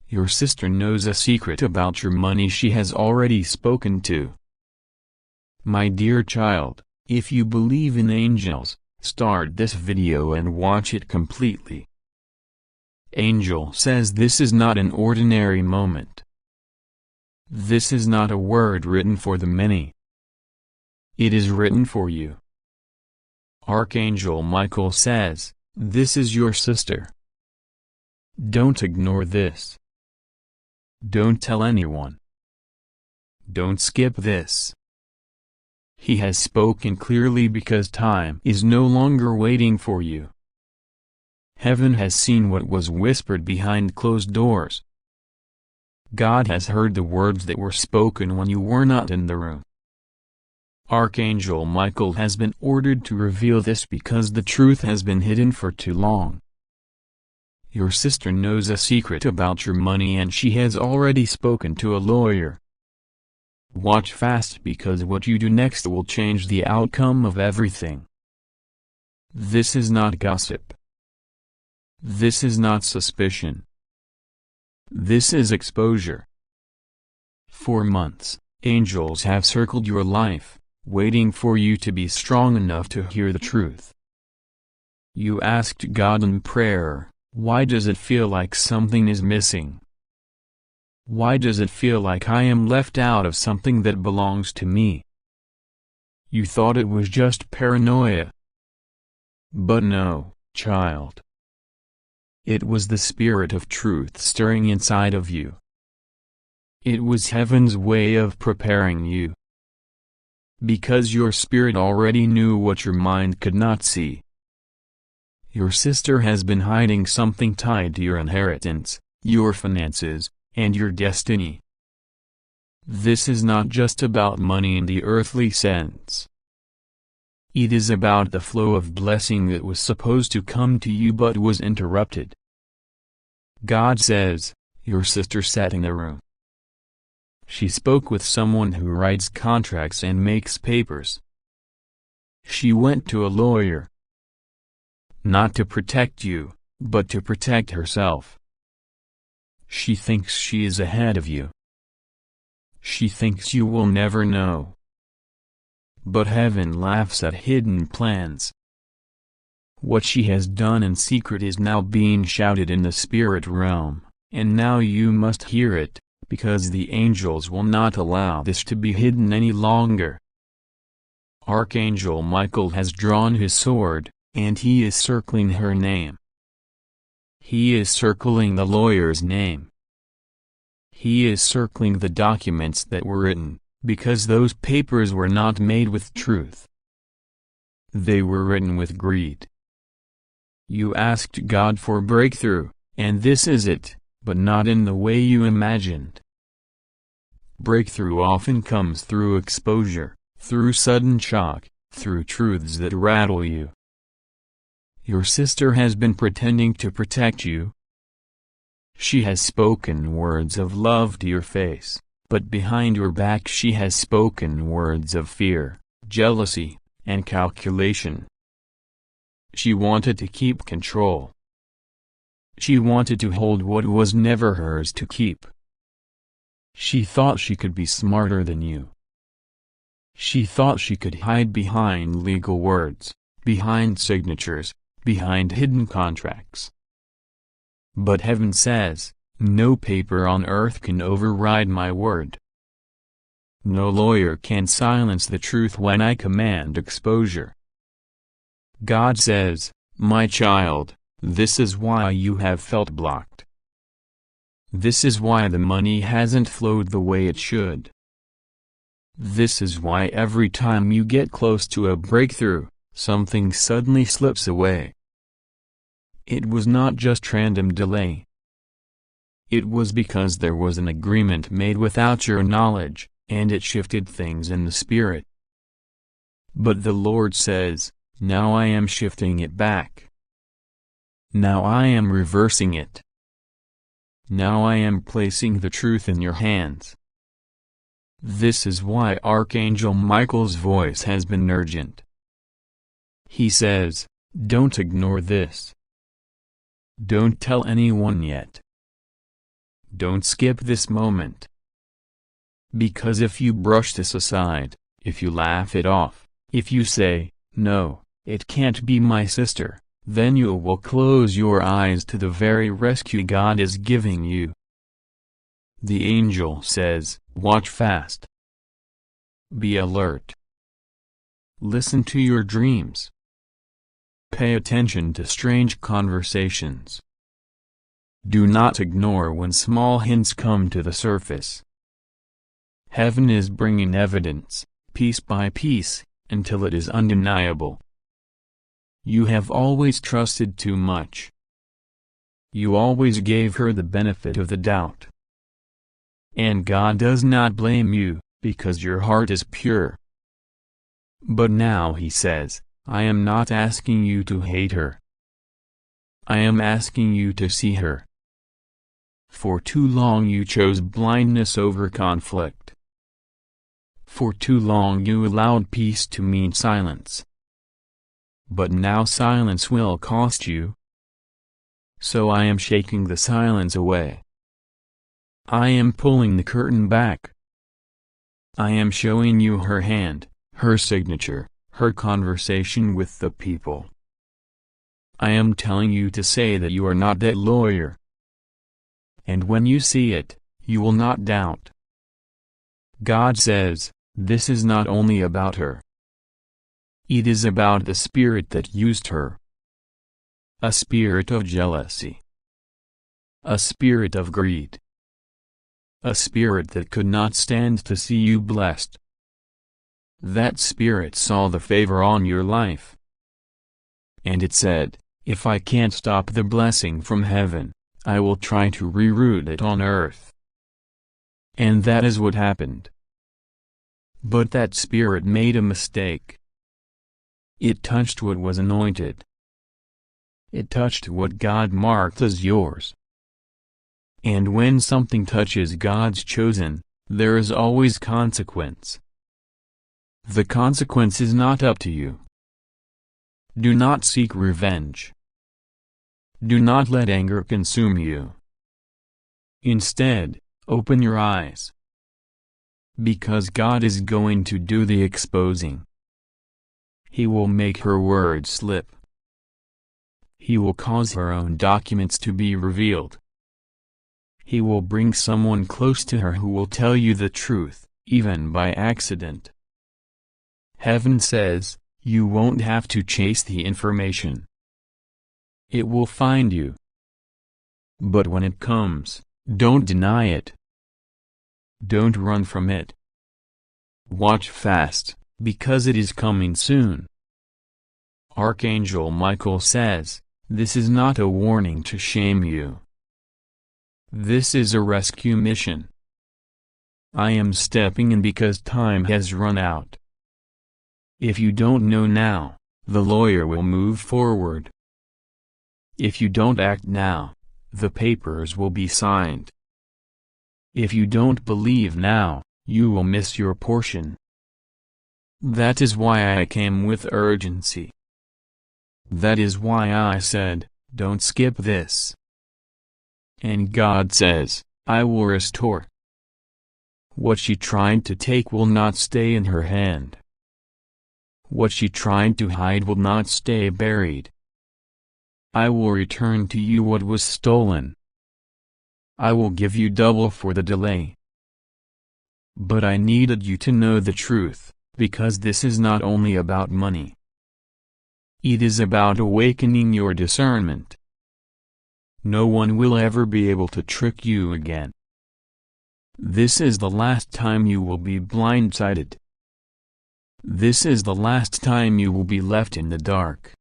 Your sister knows a secret about your money she has already spoken to. My dear child, if you believe in angels, start this video and watch it completely. Angel says this is not an ordinary moment. This is not a word written for the many. It is written for you. Archangel Michael says, this is your sister. Don't ignore this. Don't tell anyone. Don't skip this. He has spoken clearly because time is no longer waiting for you. Heaven has seen what was whispered behind closed doors. God has heard the words that were spoken when you were not in the room. Archangel Michael has been ordered to reveal this because the truth has been hidden for too long. Your sister knows a secret about your money and she has already spoken to a lawyer. Watch fast because what you do next will change the outcome of everything. This is not gossip. This is not suspicion. This is exposure. For months, angels have circled your life, waiting for you to be strong enough to hear the truth. You asked God in prayer, why does it feel like something is missing? Why does it feel like I am left out of something that belongs to me? You thought it was just paranoia. But no, child. It was the spirit of truth stirring inside of you. It was heaven's way of preparing you. Because your spirit already knew what your mind could not see. Your sister has been hiding something tied to your inheritance, your finances, and your destiny. This is not just about money in the earthly sense. It is about the flow of blessing that was supposed to come to you but was interrupted. God says, your sister sat in a room. She spoke with someone who writes contracts and makes papers. She went to a lawyer. Not to protect you, but to protect herself. She thinks she is ahead of you. She thinks you will never know. But heaven laughs at hidden plans. What she has done in secret is now being shouted in the spirit realm, and now you must hear it, because the angels will not allow this to be hidden any longer. Archangel Michael has drawn his sword, and he is circling her name. He is circling the lawyer's name. He is circling the documents that were written, because those papers were not made with truth. They were written with greed. You asked God for breakthrough, and this is it, but not in the way you imagined. Breakthrough often comes through exposure, through sudden shock, through truths that rattle you. Your sister has been pretending to protect you. She has spoken words of love to your face, but behind your back she has spoken words of fear, jealousy, and calculation. She wanted to keep control. She wanted to hold what was never hers to keep. She thought she could be smarter than you. She thought she could hide behind legal words, behind signatures, behind hidden contracts. But heaven says, no paper on earth can override my word. No lawyer can silence the truth when I command exposure. God says, my child, this is why you have felt blocked. This is why the money hasn't flowed the way it should. This is why every time you get close to a breakthrough, something suddenly slips away. It was not just random delay. It was because there was an agreement made without your knowledge, and it shifted things in the spirit. But the Lord says, now I am shifting it back. Now I am reversing it. Now I am placing the truth in your hands. This is why Archangel Michael's voice has been urgent. He says, don't ignore this. Don't tell anyone yet. Don't skip this moment. Because if you brush this aside, if you laugh it off, if you say, "No, it can't be my sister," then you will close your eyes to the very rescue God is giving you. The angel says, watch fast. Be alert. Listen to your dreams. Pay attention to strange conversations. Do not ignore when small hints come to the surface. Heaven is bringing evidence, piece by piece, until it is undeniable. You have always trusted too much. You always gave her the benefit of the doubt. And God does not blame you, because your heart is pure. But now He says, I am not asking you to hate her. I am asking you to see her. For too long you chose blindness over conflict. For too long you allowed peace to mean silence. But now silence will cost you. So I am shaking the silence away. I am pulling the curtain back. I am showing you her hand, her signature, her conversation with the people. I am telling you to say that you are not that lawyer. And when you see it, you will not doubt. God says, this is not only about her. It is about the spirit that used her. A spirit of jealousy. A spirit of greed. A spirit that could not stand to see you blessed. That spirit saw the favor on your life. And it said, if I can't stop the blessing from heaven, I will try to reroute it on earth. And that is what happened. But that spirit made a mistake. It touched what was anointed. It touched what God marked as yours. And when something touches God's chosen, there is always consequence. The consequence is not up to you. Do not seek revenge. Do not let anger consume you. Instead, open your eyes. Because God is going to do the exposing. He will make her words slip. He will cause her own documents to be revealed. He will bring someone close to her who will tell you the truth, even by accident. Heaven says, you won't have to chase the information. It will find you. But when it comes, don't deny it. Don't run from it. Watch fast, because it is coming soon. Archangel Michael says, this is not a warning to shame you. This is a rescue mission. I am stepping in because time has run out. If you don't know now, the lawyer will move forward. If you don't act now, the papers will be signed. If you don't believe now, you will miss your portion. That is why I came with urgency. That is why I said, don't skip this. And God says, I will restore. What she tried to take will not stay in her hand. What she tried to hide will not stay buried. I will return to you what was stolen. I will give you double for the delay. But I needed you to know the truth, because this is not only about money. It is about awakening your discernment. No one will ever be able to trick you again. This is the last time you will be blindsided. This is the last time you will be left in the dark.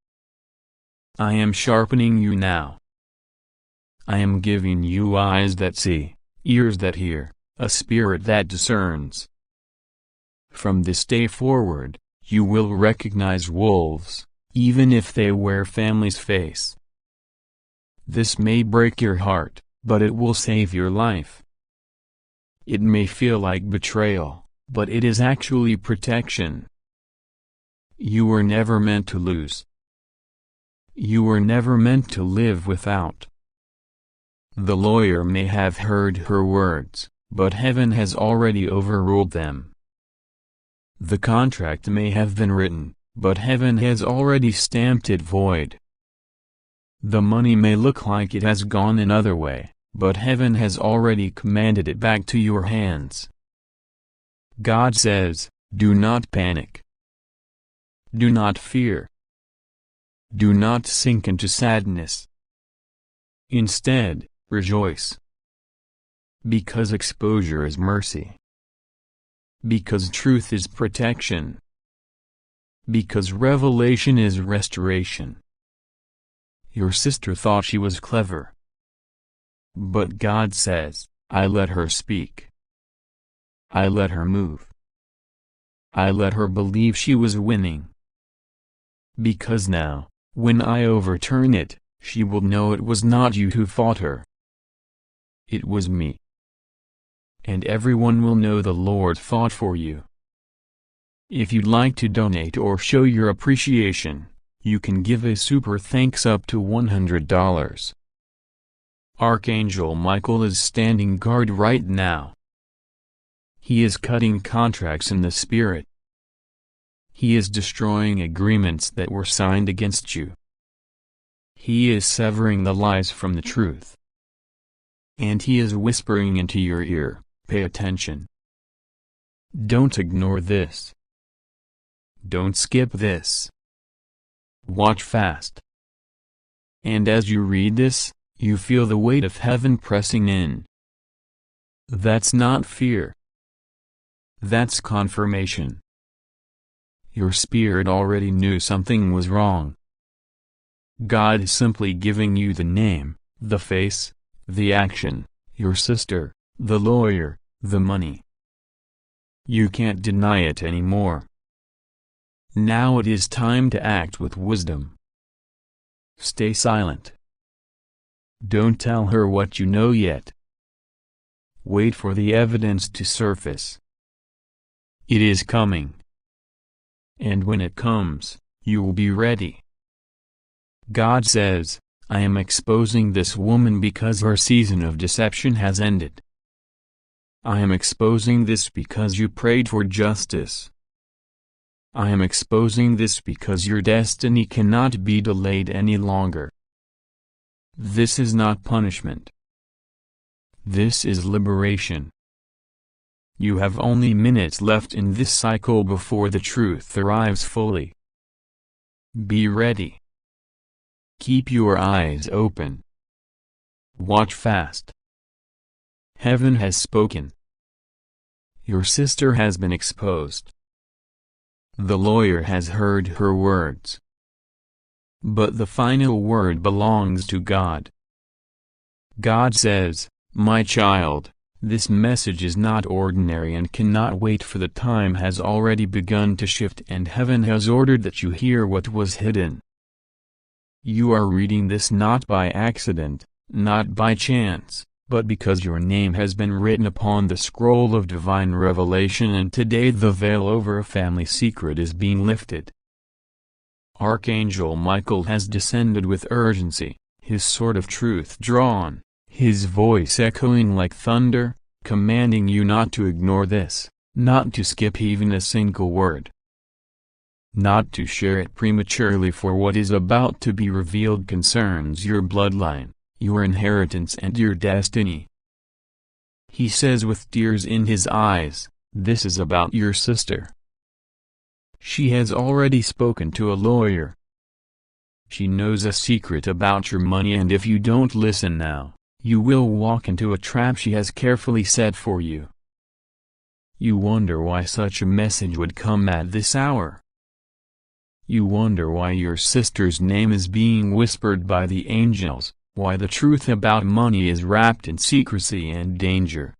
I am sharpening you now. I am giving you eyes that see, ears that hear, a spirit that discerns. From this day forward, you will recognize wolves, even if they wear family's face. This may break your heart, but it will save your life. It may feel like betrayal, but it is actually protection. You were never meant to lose. You were never meant to live without. The lawyer may have heard her words, but heaven has already overruled them. The contract may have been written, but heaven has already stamped it void. The money may look like it has gone another way, but heaven has already commanded it back to your hands. God says, do not panic. Do not fear. Do not sink into sadness. Instead, rejoice. Because exposure is mercy. Because truth is protection. Because revelation is restoration. Your sister thought she was clever. But God says, I let her speak. I let her move. I let her believe she was winning. Because now, when I overturn it, she will know it was not you who fought her. It was me. And everyone will know the Lord fought for you. If you'd like to donate or show your appreciation, you can give a super thanks up to $100. Archangel Michael is standing guard right now. He is cutting contracts in the spirit. He is destroying agreements that were signed against you. He is severing the lies from the truth. And he is whispering into your ear, pay attention. Don't ignore this. Don't skip this. Watch fast. And as you read this, you feel the weight of heaven pressing in. That's not fear. That's confirmation. Your spirit already knew something was wrong. God is simply giving you the name, the face, the action, your sister, the lawyer, the money. You can't deny it anymore. Now it is time to act with wisdom. Stay silent. Don't tell her what you know yet. Wait for the evidence to surface. It is coming. And when it comes, you will be ready. God says, I am exposing this woman because her season of deception has ended. I am exposing this because you prayed for justice. I am exposing this because your destiny cannot be delayed any longer. This is not punishment. This is liberation. You have only minutes left in this cycle before the truth arrives fully. Be ready. Keep your eyes open. Watch fast. Heaven has spoken. Your sister has been exposed. The lawyer has heard her words. But the final word belongs to God. God says, my child, this message is not ordinary and cannot wait, for the time has already begun to shift and heaven has ordered that you hear what was hidden. You are reading this not by accident, not by chance, but because your name has been written upon the scroll of divine revelation, and today the veil over a family secret is being lifted. Archangel Michael has descended with urgency, his sword of truth drawn, his voice echoing like thunder, commanding you not to ignore this, not to skip even a single word. Not to share it prematurely, for what is about to be revealed concerns your bloodline, your inheritance and your destiny. He says with tears in his eyes, this is about your sister. She has already spoken to a lawyer. She knows a secret about your money, and if you don't listen now, you will walk into a trap she has carefully set for you. You wonder why such a message would come at this hour. You wonder why your sister's name is being whispered by the angels, why the truth about money is wrapped in secrecy and danger.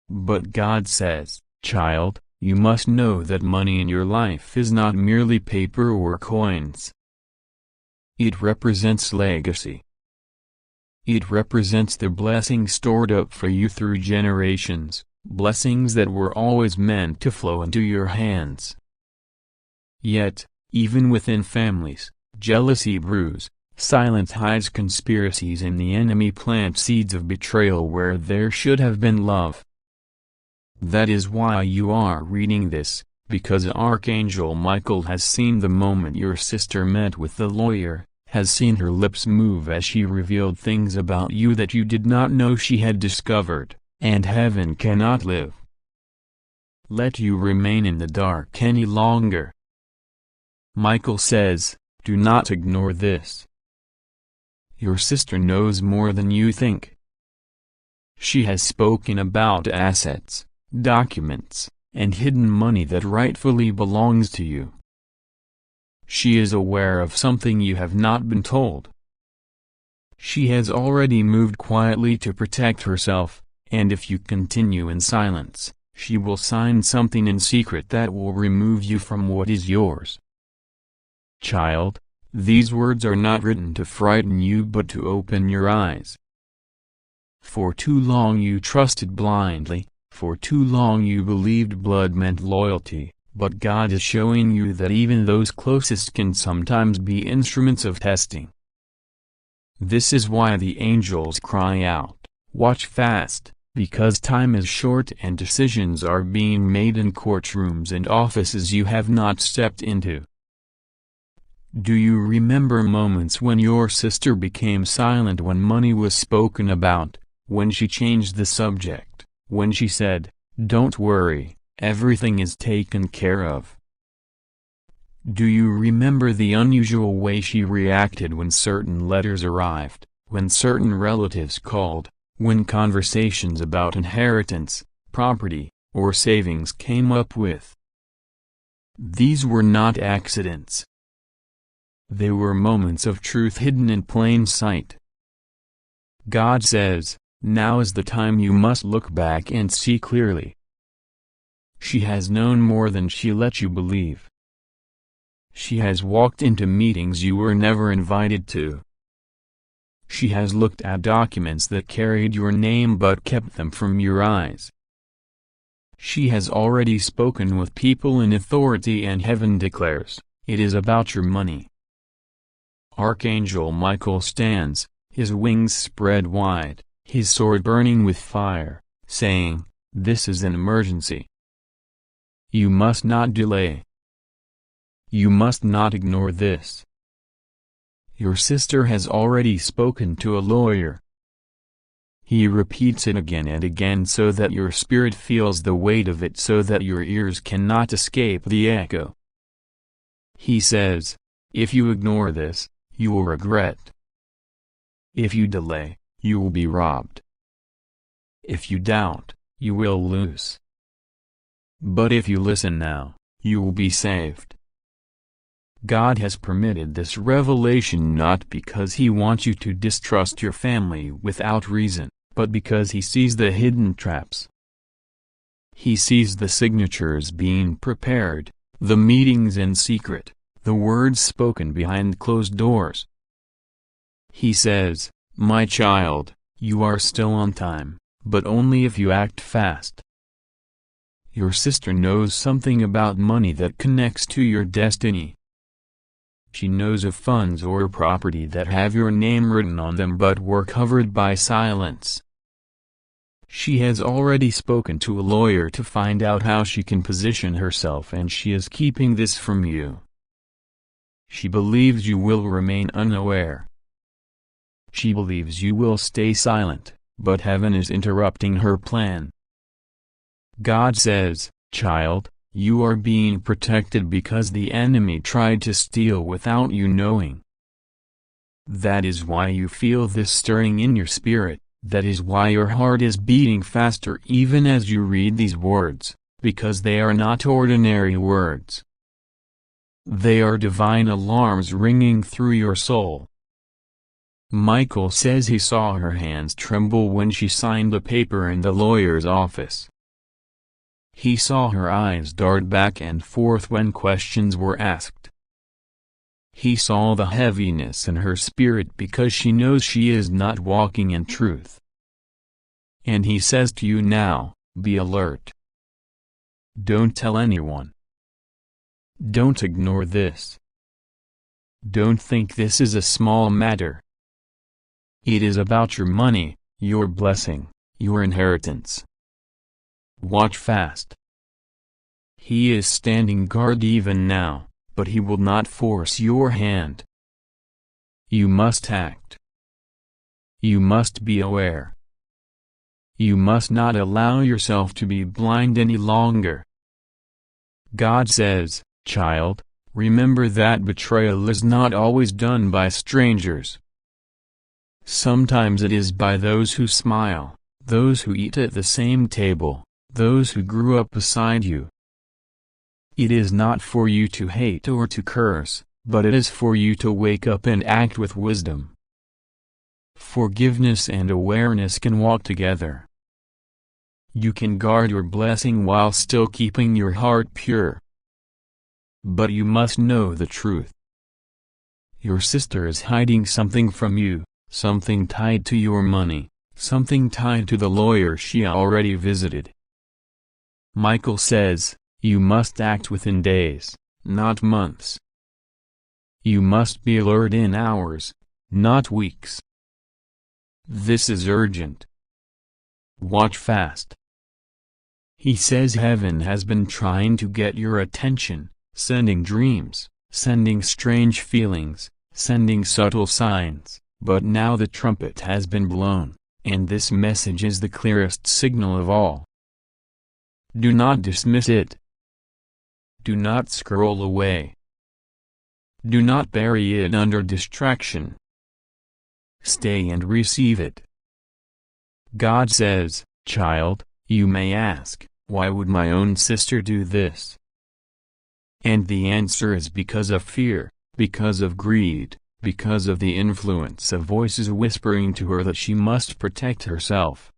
But God says, child, you must know that money in your life is not merely paper or coins. It represents legacy. It represents the blessings stored up for you through generations, blessings that were always meant to flow into your hands. Yet, even within families, jealousy brews, Silence hides conspiracies and the enemy plants seeds of betrayal where there should have been love. That is why you are reading this, because Archangel Michael has seen the moment your sister met with the lawyer, has seen her lips move as she revealed things about you that you did not know she had discovered, and heaven cannot live. Let you remain in the dark any longer. Michael says, do not ignore this. Your sister knows more than you think. She has spoken about assets, documents, and hidden money that rightfully belongs to you. She is aware of something you have not been told. She has already moved quietly to protect herself, and if you continue in silence, she will sign something in secret that will remove you from what is yours. Child, these words are not written to frighten you but to open your eyes. For too long you trusted blindly, for too long you believed blood meant loyalty, but God is showing you that even those closest can sometimes be instruments of testing. This is why the angels cry out, watch fast, because time is short and decisions are being made in courtrooms and offices you have not stepped into. Do you remember moments when your sister became silent when money was spoken about, when she changed the subject, when she said, "Don't worry, everything is taken care of"? Do you remember the unusual way she reacted when certain letters arrived, when certain relatives called, when conversations about inheritance, property, or savings came up with? These were not accidents. They were moments of truth hidden in plain sight. God says, now is the time you must look back and see clearly. She has known more than she let you believe. She has walked into meetings you were never invited to. She has looked at documents that carried your name but kept them from your eyes. She has already spoken with people in authority and heaven declares, it is about your money. Archangel Michael stands, his wings spread wide, his sword burning with fire, saying, this is an emergency. You must not delay. You must not ignore this. Your sister has already spoken to a lawyer. He repeats it again and again so that your spirit feels the weight of it so that your ears cannot escape the echo. He says, if you ignore this, you will regret. If you delay, you will be robbed. If you doubt, you will lose. But if you listen now, you will be saved. God has permitted this revelation not because He wants you to distrust your family without reason, but because He sees the hidden traps. He sees the signatures being prepared, the meetings in secret, the words spoken behind closed doors. He says, my child, you are still on time, but only if you act fast. Your sister knows something about money that connects to your destiny. She knows of funds or property that have your name written on them but were covered by silence. She has already spoken to a lawyer to find out how she can position herself and she is keeping this from you. She believes you will remain unaware. She believes you will stay silent, but heaven is interrupting her plan. God says, child, you are being protected because the enemy tried to steal without you knowing. That is why you feel this stirring in your spirit, that is why your heart is beating faster even as you read these words, because they are not ordinary words. They are divine alarms ringing through your soul. Michael says he saw her hands tremble when she signed the paper in the lawyer's office. He saw her eyes dart back and forth when questions were asked. He saw the heaviness in her spirit because she knows she is not walking in truth. And he says to you now, be alert. Don't tell anyone. Don't ignore this. Don't think this is a small matter. It is about your money, your blessing, your inheritance. Watch fast. He is standing guard even now, but he will not force your hand. You must act. You must be aware. You must not allow yourself to be blind any longer. God says, child, remember that betrayal is not always done by strangers. Sometimes it is by those who smile, those who eat at the same table, those who grew up beside you. It is not for you to hate or to curse, but it is for you to wake up and act with wisdom. Forgiveness and awareness can walk together. You can guard your blessing while still keeping your heart pure. But you must know the truth. Your sister is hiding something from you, something tied to your money, something tied to the lawyer she already visited. Michael says, you must act within days, not months. You must be alert in hours, not weeks. This is urgent. Watch fast. He says heaven has been trying to get your attention, sending dreams, sending strange feelings, sending subtle signs, but now the trumpet has been blown, and this message is the clearest signal of all. Do not dismiss it. Do not scroll away. Do not bury it under distraction. Stay and receive it. God says, child, you may ask, why would my own sister do this? And the answer is because of fear, because of greed, because of the influence of voices whispering to her that she must protect herself.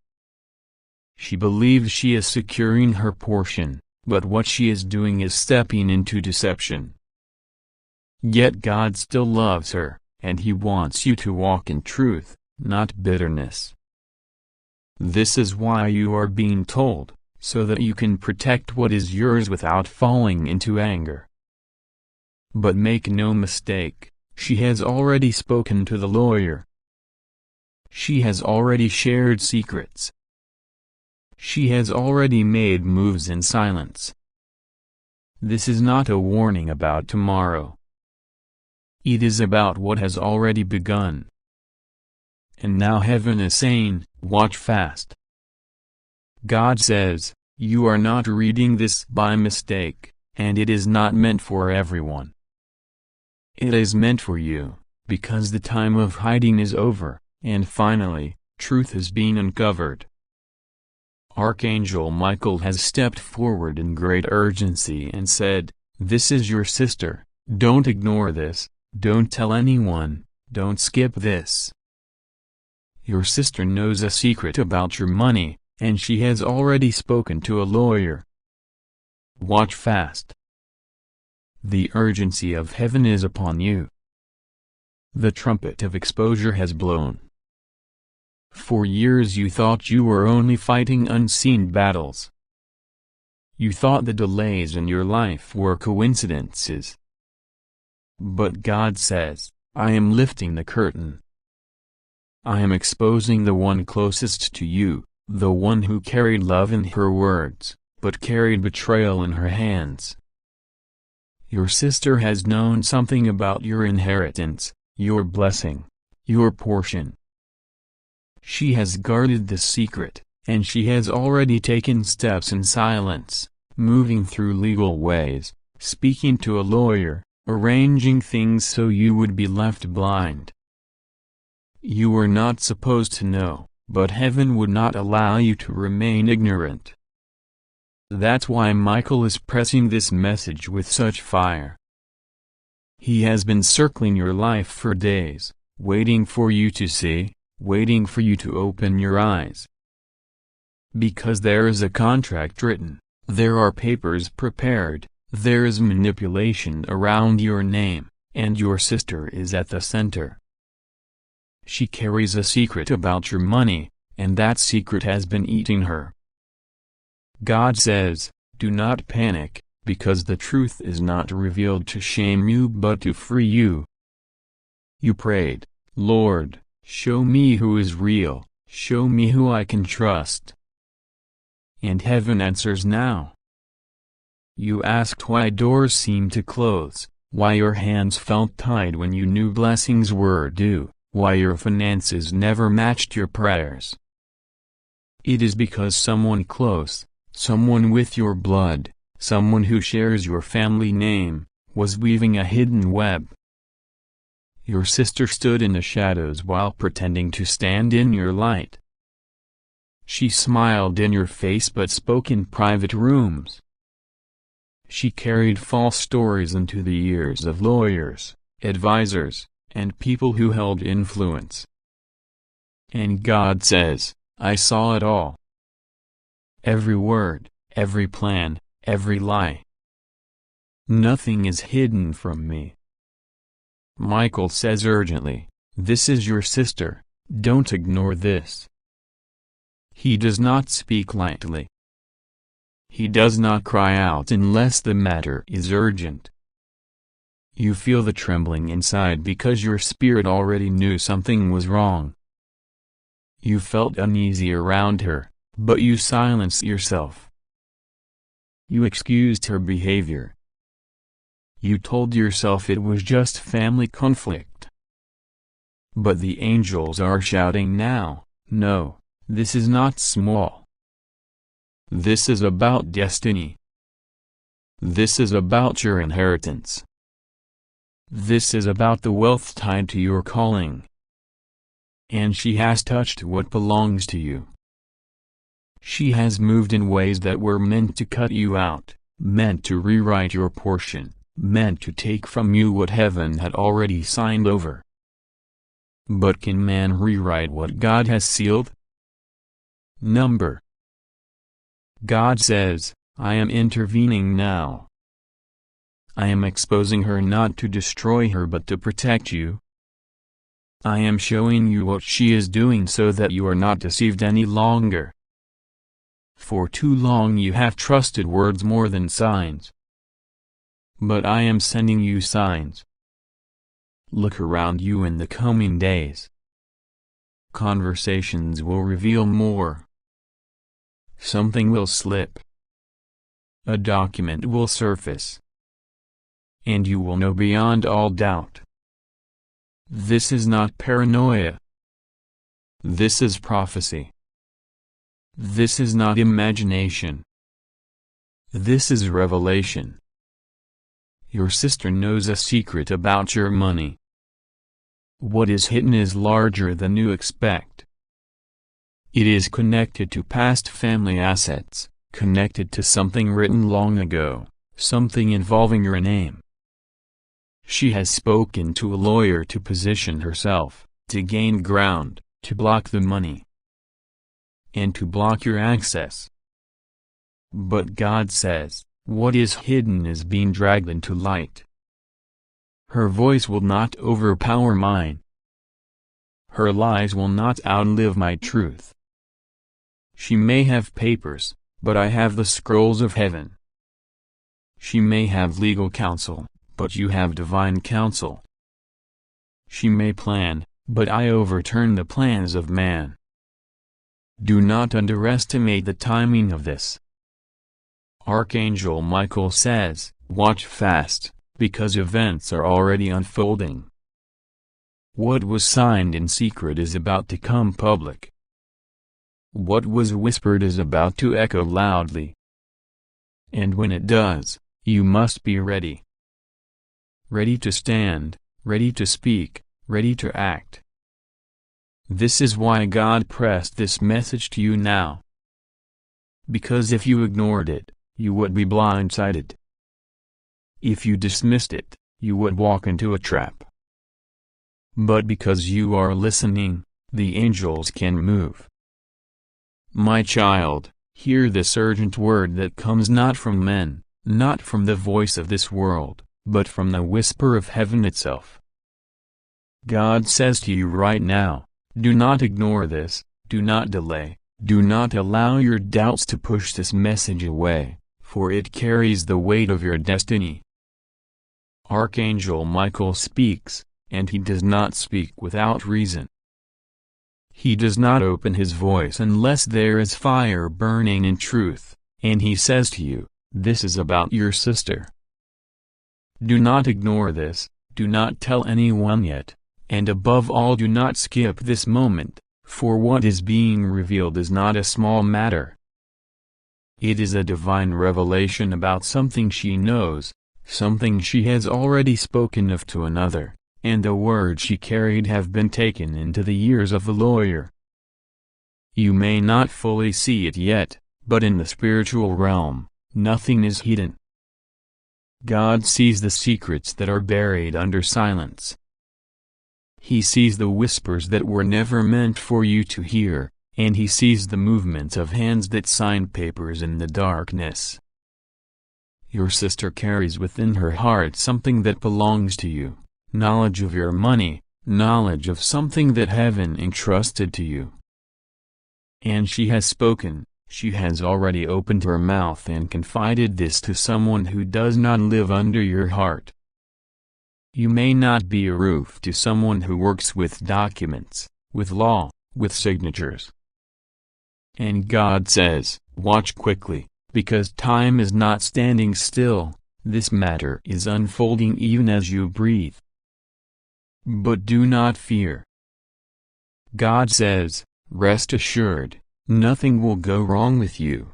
She believes she is securing her portion, but what she is doing is stepping into deception. Yet God still loves her, and He wants you to walk in truth, not bitterness. This is why you are being told, so that you can protect what is yours without falling into anger. But make no mistake, she has already spoken to the lawyer. She has already shared secrets. She has already made moves in silence. This is not a warning about tomorrow. It is about what has already begun. And now heaven is saying, watch fast. God says, you are not reading this by mistake, and it is not meant for everyone. It is meant for you, because the time of hiding is over, and finally, truth is being uncovered. Archangel Michael has stepped forward in great urgency and said, this is your sister, don't ignore this, don't tell anyone, don't skip this. Your sister knows a secret about your money, and she has already spoken to a lawyer. Watch fast. The urgency of heaven is upon you. The trumpet of exposure has blown. For years you thought you were only fighting unseen battles. You thought the delays in your life were coincidences. But God says, I am lifting the curtain. I am exposing the one closest to you, the one who carried love in her words, but carried betrayal in her hands. Your sister has known something about your inheritance, your blessing, your portion. She has guarded this secret, and she has already taken steps in silence, moving through legal ways, speaking to a lawyer, arranging things so you would be left blind. You were not supposed to know, but heaven would not allow you to remain ignorant. That's why Michael is pressing this message with such fire. He has been circling your life for days, waiting for you to see, waiting for you to open your eyes. Because there is a contract written, there are papers prepared, there is manipulation around your name, and your sister is at the center. She carries a secret about your money, and that secret has been eating her. God says, do not panic, because the truth is not revealed to shame you but to free you. You prayed, "Lord, show me who is real, show me who I can trust." And heaven answers now. You asked why doors seemed to close, why your hands felt tied when you knew blessings were due, why your finances never matched your prayers. It is because someone close, someone with your blood, someone who shares your family name, was weaving a hidden web. Your sister stood in the shadows while pretending to stand in your light. She smiled in your face but spoke in private rooms. She carried false stories into the ears of lawyers, advisors, and people who held influence. And God says, "I saw it all. Every word, every plan, every lie. Nothing is hidden from me." Michael says urgently, "This is your sister, don't ignore this." He does not speak lightly. He does not cry out unless the matter is urgent. You feel the trembling inside because your spirit already knew something was wrong. You felt uneasy around her, but you silenced yourself. You excused her behavior. You told yourself it was just family conflict. But the angels are shouting now, "No, this is not small. This is about destiny. This is about your inheritance. This is about the wealth tied to your calling." And she has touched what belongs to you. She has moved in ways that were meant to cut you out, meant to rewrite your portion, meant to take from you what heaven had already signed over. But can man rewrite what God has sealed? Number. God says, "I am intervening now. I am exposing her not to destroy her but to protect you. I am showing you what she is doing so that you are not deceived any longer. For too long you have trusted words more than signs. But I am sending you signs. Look around you in the coming days. Conversations will reveal more. Something will slip. A document will surface. And you will know beyond all doubt. This is not paranoia. This is prophecy. This is not imagination. This is revelation. Your sister knows a secret about your money. What is hidden is larger than you expect. It is connected to past family assets, connected to something written long ago, something involving your name. She has spoken to a lawyer to position herself, to gain ground, to block the money, and to block your access. But God says, what is hidden is being dragged into light. Her voice will not overpower mine. Her lies will not outlive my truth. She may have papers, but I have the scrolls of heaven. She may have legal counsel, but you have divine counsel. She may plan, but I overturn the plans of man. Do not underestimate the timing of this. Archangel Michael says, watch fast, because events are already unfolding. What was signed in secret is about to come public. What was whispered is about to echo loudly. And when it does, you must be ready. Ready to stand, ready to speak, ready to act. This is why God pressed this message to you now. Because if you ignored it, you would be blindsided. If you dismissed it, you would walk into a trap. But because you are listening, the angels can move. My child, hear this urgent word that comes not from men, not from the voice of this world, but from the whisper of heaven itself. God says to you right now, do not ignore this, do not delay, do not allow your doubts to push this message away, for it carries the weight of your destiny. Archangel Michael speaks, and he does not speak without reason. He does not open his voice unless there is fire burning in truth, and he says to you, "This is about your sister." Do not ignore this, do not tell anyone yet, and above all do not skip this moment, for what is being revealed is not a small matter. It is a divine revelation about something she knows, something she has already spoken of to another, and the words she carried have been taken into the ears of the lawyer. You may not fully see it yet, but in the spiritual realm, nothing is hidden. God sees the secrets that are buried under silence. He sees the whispers that were never meant for you to hear, and he sees the movements of hands that sign papers in the darkness. Your sister carries within her heart something that belongs to you, knowledge of your money, knowledge of something that heaven entrusted to you. And she has spoken, she has already opened her mouth and confided this to someone who does not live under your heart. You may not be a roof to someone who works with documents, with law, with signatures. And God says, watch quickly, because time is not standing still, this matter is unfolding even as you breathe. But do not fear. God says, rest assured, nothing will go wrong with you.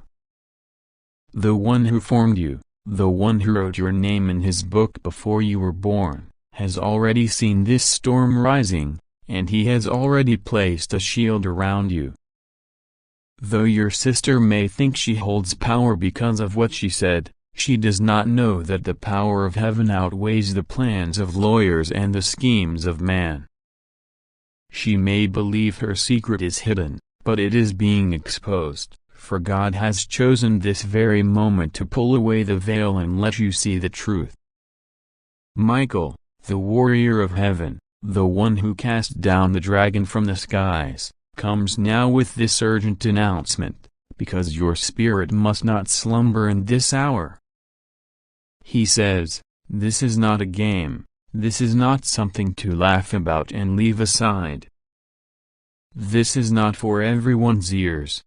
The one who formed you, the one who wrote your name in his book before you were born, has already seen this storm rising, and he has already placed a shield around you. Though your sister may think she holds power because of what she said, she does not know that the power of heaven outweighs the plans of lawyers and the schemes of man. She may believe her secret is hidden, but it is being exposed, for God has chosen this very moment to pull away the veil and let you see the truth. Michael, the warrior of heaven, the one who cast down the dragon from the skies, comes now with this urgent announcement, because your spirit must not slumber in this hour. He says, this is not a game, this is not something to laugh about and leave aside. This is not for everyone's ears.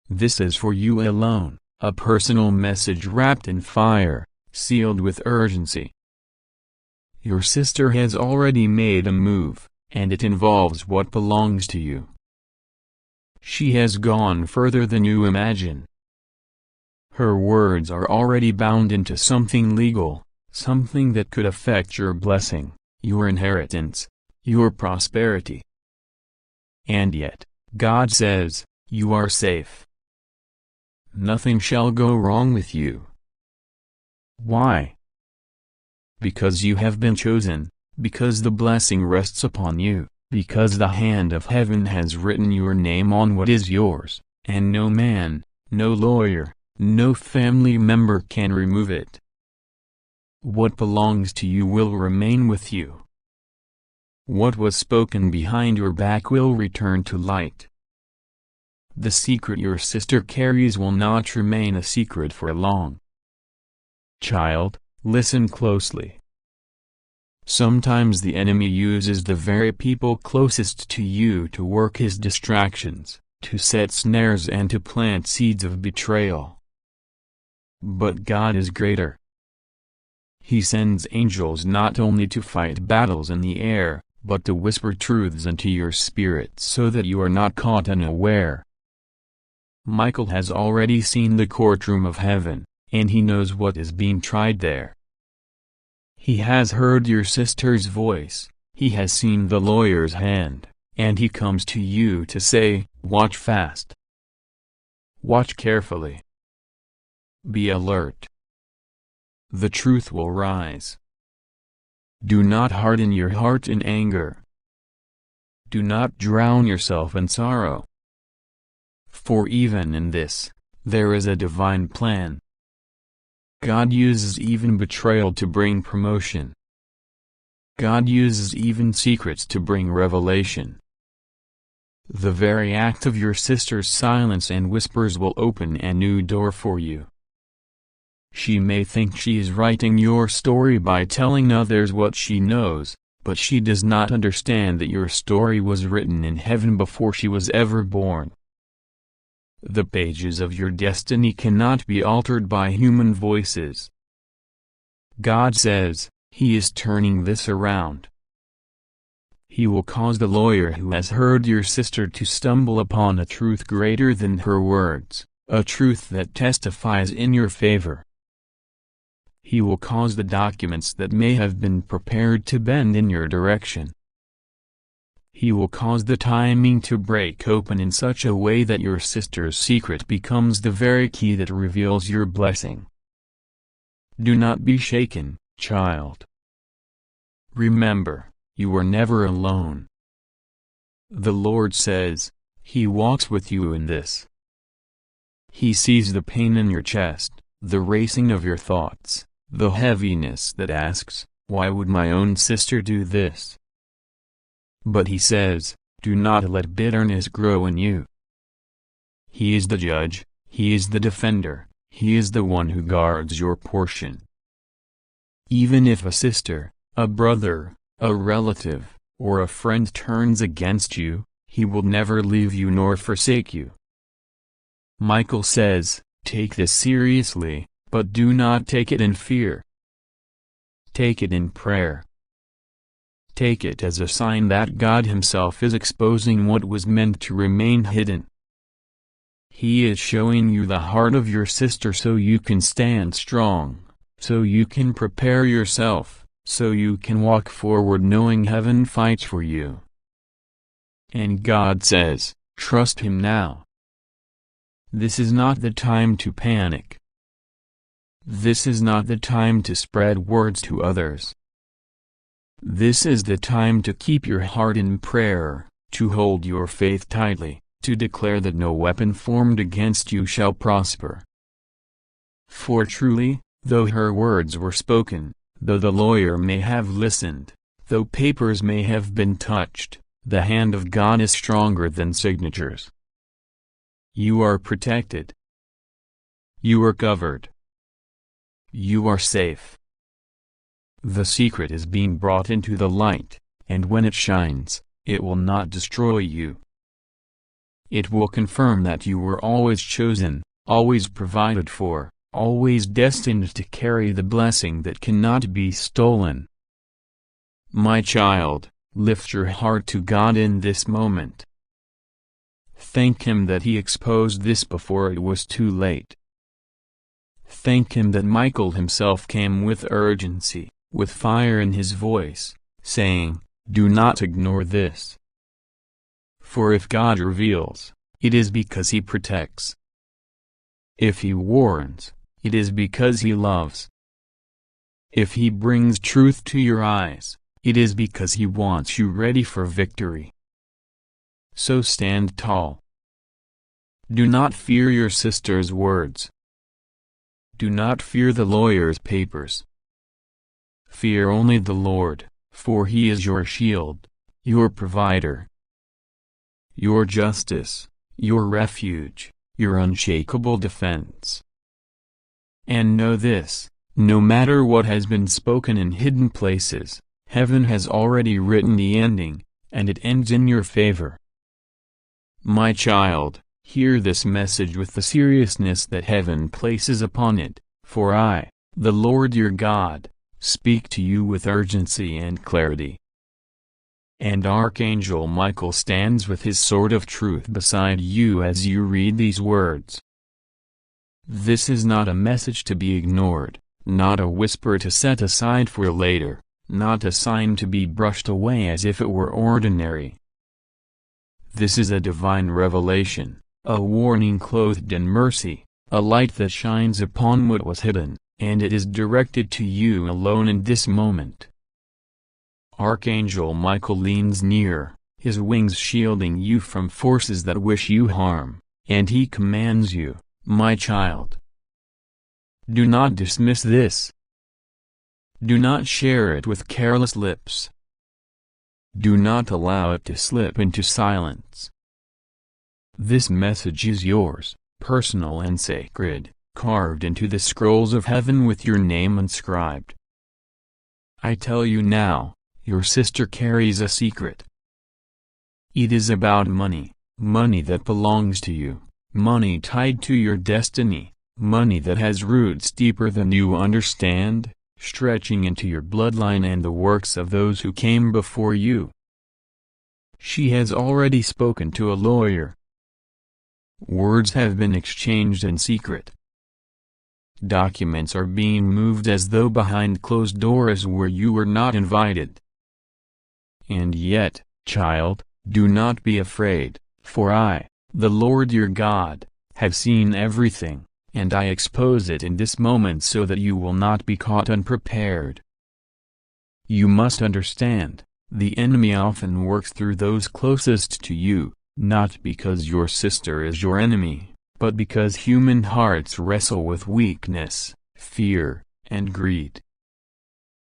This is for you alone, a personal message wrapped in fire, sealed with urgency. Your sister has already made a move, and it involves what belongs to you. She has gone further than you imagine. Her words are already bound into something legal, something that could affect your blessing, your inheritance, your prosperity. And yet, God says, you are safe. Nothing shall go wrong with you. Why? Because you have been chosen, because the blessing rests upon you, because the hand of heaven has written your name on what is yours, and no man, no lawyer, no family member can remove it. What belongs to you will remain with you. What was spoken behind your back will return to light. The secret your sister carries will not remain a secret for long. Child, listen closely. Sometimes the enemy uses the very people closest to you to work his distractions, to set snares and to plant seeds of betrayal. But God is greater. He sends angels not only to fight battles in the air, but to whisper truths into your spirit so that you are not caught unaware. Michael has already seen the courtroom of heaven, and he knows what is being tried there. He has heard your sister's voice, he has seen the lawyer's hand, and he comes to you to say, watch fast. Watch carefully. Be alert. The truth will rise. Do not harden your heart in anger. Do not drown yourself in sorrow. For even in this, there is a divine plan. God uses even betrayal to bring promotion. God uses even secrets to bring revelation. The very act of your sister's silence and whispers will open a new door for you. She may think she is writing your story by telling others what she knows, but she does not understand that your story was written in heaven before she was ever born. The pages of your destiny cannot be altered by human voices. God says, He is turning this around. He will cause the lawyer who has heard your sister to stumble upon a truth greater than her words, a truth that testifies in your favor. He will cause the documents that may have been prepared to bend in your direction. He will cause the timing to break open in such a way that your sister's secret becomes the very key that reveals your blessing. Do not be shaken, child. Remember, you are never alone. The Lord says, He walks with you in this. He sees the pain in your chest, the racing of your thoughts, the heaviness that asks, why would my own sister do this? But He says, do not let bitterness grow in you. He is the judge, He is the defender, He is the one who guards your portion. Even if a sister, a brother, a relative, or a friend turns against you, He will never leave you nor forsake you. Michael says, take this seriously, but do not take it in fear. Take it in prayer. Take it as a sign that God Himself is exposing what was meant to remain hidden. He is showing you the heart of your sister so you can stand strong, so you can prepare yourself, so you can walk forward knowing heaven fights for you. And God says, trust Him now. This is not the time to panic. This is not the time to spread words to others. This is the time to keep your heart in prayer, to hold your faith tightly, to declare that no weapon formed against you shall prosper. For truly, though her words were spoken, though the lawyer may have listened, though papers may have been touched, the hand of God is stronger than signatures. You are protected. You are covered. You are safe. The secret is being brought into the light, and when it shines, it will not destroy you. It will confirm that you were always chosen, always provided for, always destined to carry the blessing that cannot be stolen. My child, lift your heart to God in this moment. Thank Him that He exposed this before it was too late. Thank Him that Michael himself came with urgency, with fire in his voice, saying, do not ignore this. For if God reveals, it is because He protects. If He warns, it is because He loves. If He brings truth to your eyes, it is because He wants you ready for victory. So stand tall. Do not fear your sister's words. Do not fear the lawyer's papers. Fear only the Lord, for He is your shield, your provider, your justice, your refuge, your unshakable defense. And know this, no matter what has been spoken in hidden places, heaven has already written the ending, and it ends in your favor. My child, hear this message with the seriousness that heaven places upon it, for I, the Lord your God, speak to you with urgency and clarity. And Archangel Michael stands with his sword of truth beside you as you read these words. This is not a message to be ignored, not a whisper to set aside for later, not a sign to be brushed away as if it were ordinary. This is a divine revelation, a warning clothed in mercy, a light that shines upon what was hidden, and it is directed to you alone in this moment. Archangel Michael leans near, his wings shielding you from forces that wish you harm, and he commands you, my child. Do not dismiss this. Do not share it with careless lips. Do not allow it to slip into silence. This message is yours, personal and sacred, carved into the scrolls of heaven with your name inscribed. I tell you now, your sister carries a secret. It is about money, money that belongs to you, money tied to your destiny, money that has roots deeper than you understand, stretching into your bloodline and the works of those who came before you. She has already spoken to a lawyer. Words have been exchanged in secret. Documents are being moved as though behind closed doors where you were not invited. And yet, child, do not be afraid, for I, the Lord your God, have seen everything, and I expose it in this moment so that you will not be caught unprepared. You must understand, the enemy often works through those closest to you, not because your sister is your enemy, but because human hearts wrestle with weakness, fear, and greed.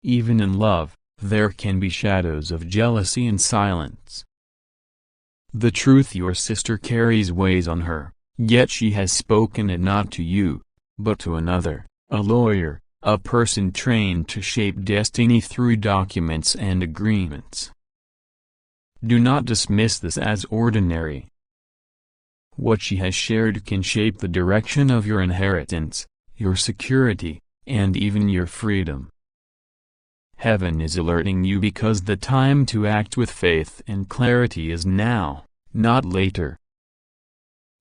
Even in love, there can be shadows of jealousy and silence. The truth your sister carries weighs on her, yet she has spoken it not to you, but to another, a lawyer, a person trained to shape destiny through documents and agreements. Do not dismiss this as ordinary. What she has shared can shape the direction of your inheritance, your security, and even your freedom. Heaven is alerting you because the time to act with faith and clarity is now, not later.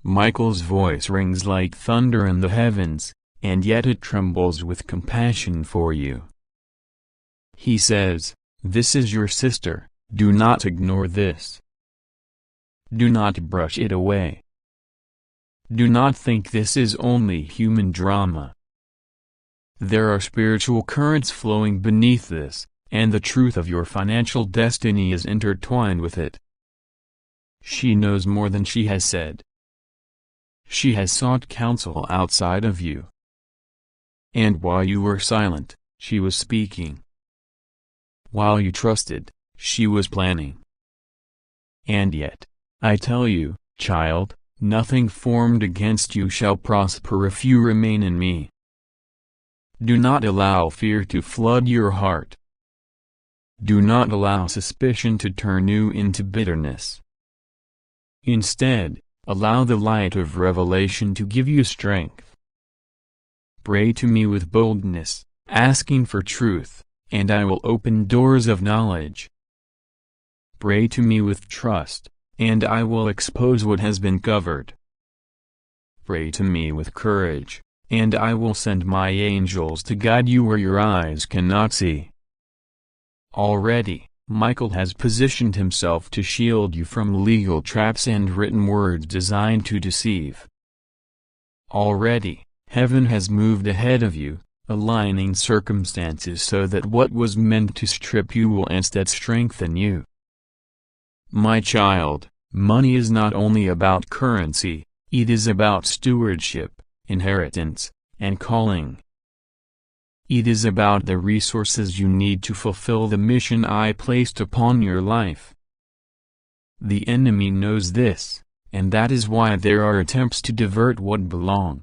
Michael's voice rings like thunder in the heavens, and yet it trembles with compassion for you. He says, "This is your sister, do not ignore this. Do not brush it away. Do not think this is only human drama. There are spiritual currents flowing beneath this, and the truth of your financial destiny is intertwined with it." She knows more than she has said. She has sought counsel outside of you. And while you were silent, she was speaking. While you trusted, she was planning. And yet, I tell you, child, nothing formed against you shall prosper if you remain in me. Do not allow fear to flood your heart. Do not allow suspicion to turn you into bitterness. Instead, allow the light of revelation to give you strength. Pray to me with boldness, asking for truth, and I will open doors of knowledge. Pray to me with trust, and I will expose what has been covered. Pray to me with courage, and I will send my angels to guide you where your eyes cannot see. Already, Michael has positioned himself to shield you from legal traps and written words designed to deceive. Already, heaven has moved ahead of you, aligning circumstances so that what was meant to strip you will instead strengthen you. My child, money is not only about currency, it is about stewardship, inheritance, and calling. It is about the resources you need to fulfill the mission I placed upon your life. The enemy knows this, and that is why there are attempts to divert what belongs